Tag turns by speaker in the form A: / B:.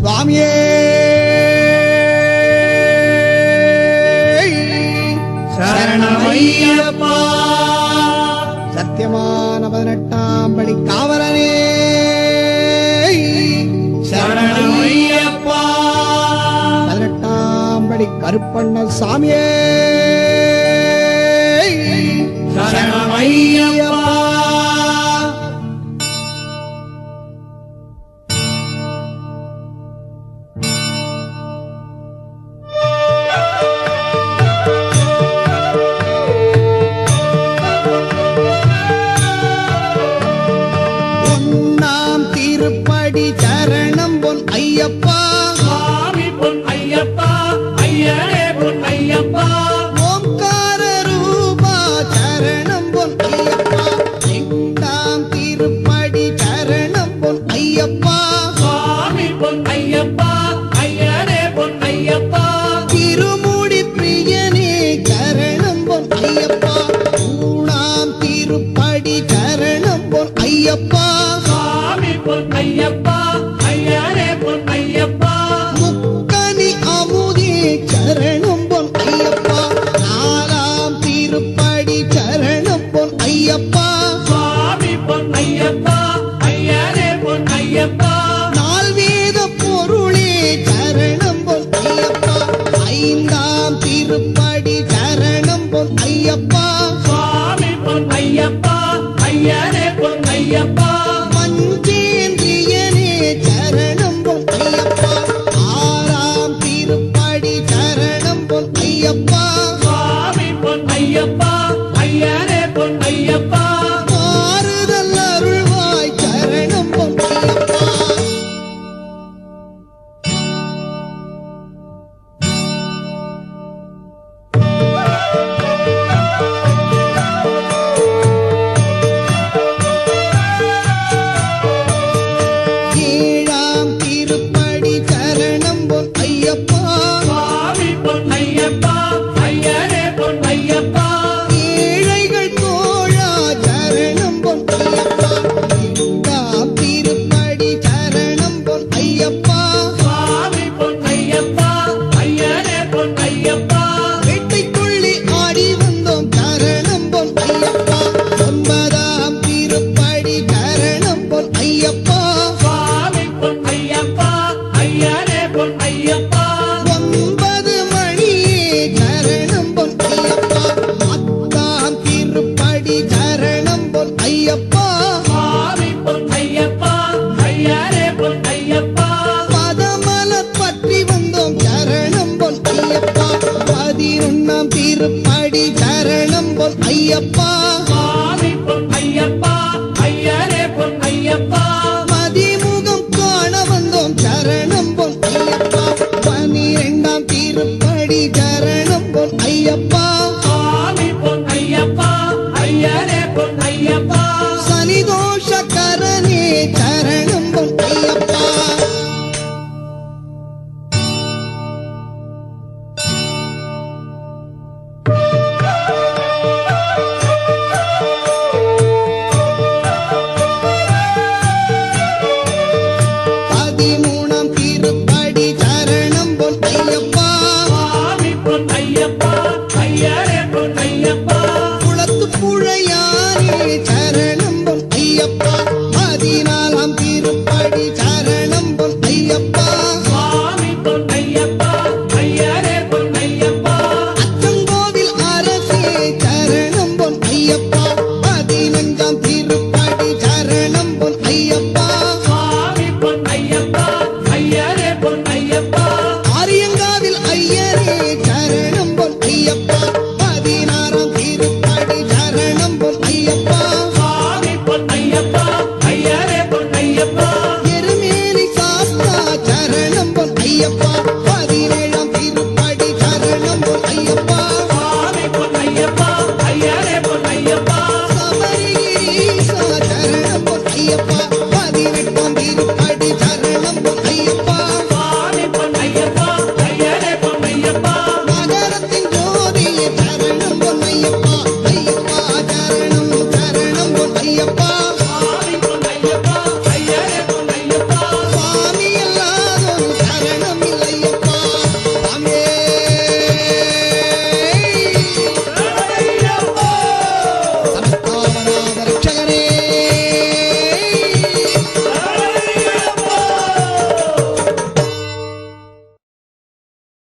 A: சுவாமியே
B: சரணமையப்பா.
A: சத்தியமான 18ஆம் படி காவலனே
B: சரணமையப்பா.
A: 18ஆம் படி கருப்பண்ண சாமியே
B: சரணமையப்பா.
A: பொன்னாம் திருப்படி சரணம் பொன் ஐயப்பா.
B: சுவாமி பொன் ஐயப்பா, ஐயனே பொன் ஐயப்பா.
A: ஓம்கார ரூபா சரணம் பொன் ஐயப்பா. 8ஆம் திருப்படி சரணம் பொன் ஐயப்பா.
B: சுவாமி பொன் ஐயப்பா, ஐயனே பொன் ஐயப்பா.
A: திருமுடி பிரியனே சரணம் பொன் ஐயப்பா. 3ஆம் திருப்படி சரணம் பொன் ஐயப்பா.
B: சுவாமி பொன் ஐயப்பா, ஐயனே பொன் ஐயப்பா.
A: முக்கனி அமுதே சரணம் பொன் ஐயப்பா. 4ஆம் திருப்படி சரணம் பொன் ஐயப்பா.
B: சுவாமி பொன் ஐயப்பா, ஐயனே பொன் ஐயப்பா.
A: நால்வேத பொருளே சரணம் பொன் ஐயப்பா. 5ஆம் திருப்படி சரணம் பொன் ஐயப்பா.
B: சுவாமி பொன் ஐயப்பா, ஐயனே பொன் ஐயப்பா.
A: பஞ்சேந்திரியனே சரணம் பொன் ஐயப்பா. 6ஆம் திருப்படி சரணம் பொன் ஐயப்பா.
B: சுவாமி பொன் ஐயப்பா, ஐயனே பொன் ஐயப்பா.
A: மாறுதல் அருள்வாய் சரணம் பொன் ஐயப்பா. ஏழாம் திருப்படி சரணம் பொன் ஐயப்பா.
B: சுவாமி பொன் ஐயப்பா, ஐயனே பொன் ஐயப்பா.
A: ஏழைகள் தோழா சரணம் பொன் ஐயப்பா. 8ஆம் திருப்படி சரணம் பொன் ஐயப்பா.
B: சுவாமி பொன் ஐயப்பா, ஐயனே பொன் ஐயப்பா.
A: வேட்டைக்குள்ளி ஆடி வந்தோம் சரணம் பொன் ஐயப்பா. 9ஆம் திருப்படி சரணம் பொன் ஐயப்பா.
B: சுவாமி பொன் ஐயப்பா, ஐயனே பொன் ஐயப்பா.
A: 9 மணியே சரணம் பொன் ஐயப்பா. 10ஆம் திருப்படி சரணம் பொன் ஐயப்பா.
B: சுவாமி பொன் ஐயப்பா, ஐயனே பொன் ஐயப்பா.
A: பதமலர் பற்றி வந்தோம் சரணம் பொன் ஐயப்பா. 11ஆம் திருப்படி சரணம் பொன் ஐயப்பா.
B: சுவாமி பொன் ஐயப்பா, ஐயனே பொன் ஐயப்பா.
A: மதிமுகம் காண வந்தோம் சரணம் பொன் ஐயப்பா. 12ஆம் திருப்படி சரணம் பொன் ஐயப்பா.
B: சுவாமி பொன் ஐயப்பா, ஐயனே பொன் ஐயப்பா.
A: சனிதோஷகரனே சரணம் பொன் ஐயப்பா. பதிமூணாம் திருப்படி சரணம் பொன் ஐயப்பா.
B: சுவாமி பொன் ஐயப்பா, ஐயனே பொன் ஐயப்பா.
A: குளத்து புழையானே சரணம் பொன் ஐயப்பா. 14ஆம் திருப்படி சரணம் பொன் ஐயப்பா.
B: சுவாமி பொன் ஐயப்பா, ஐயனே பொன் ஐயப்பா.
A: அச்சங்கோவில் அரசே சரணம் பொன் ஐயப்பா. 15ஆம் திருப்படி சரணம் பொன் ஐயப்பா.
B: சுவாமி பொன் ஐயப்பா, ஐயனே பொன் ஐயப்பா.
A: ஆரியங்காவில் ஐயரே சரணம் பொன் ஐயப்பா. 16ஆம் திருப்படி சரணம் பொன் ஐயப்பா.
B: சுவாமி பொன் ஐயப்பா, ஐயனே பொன் ஐயப்பா.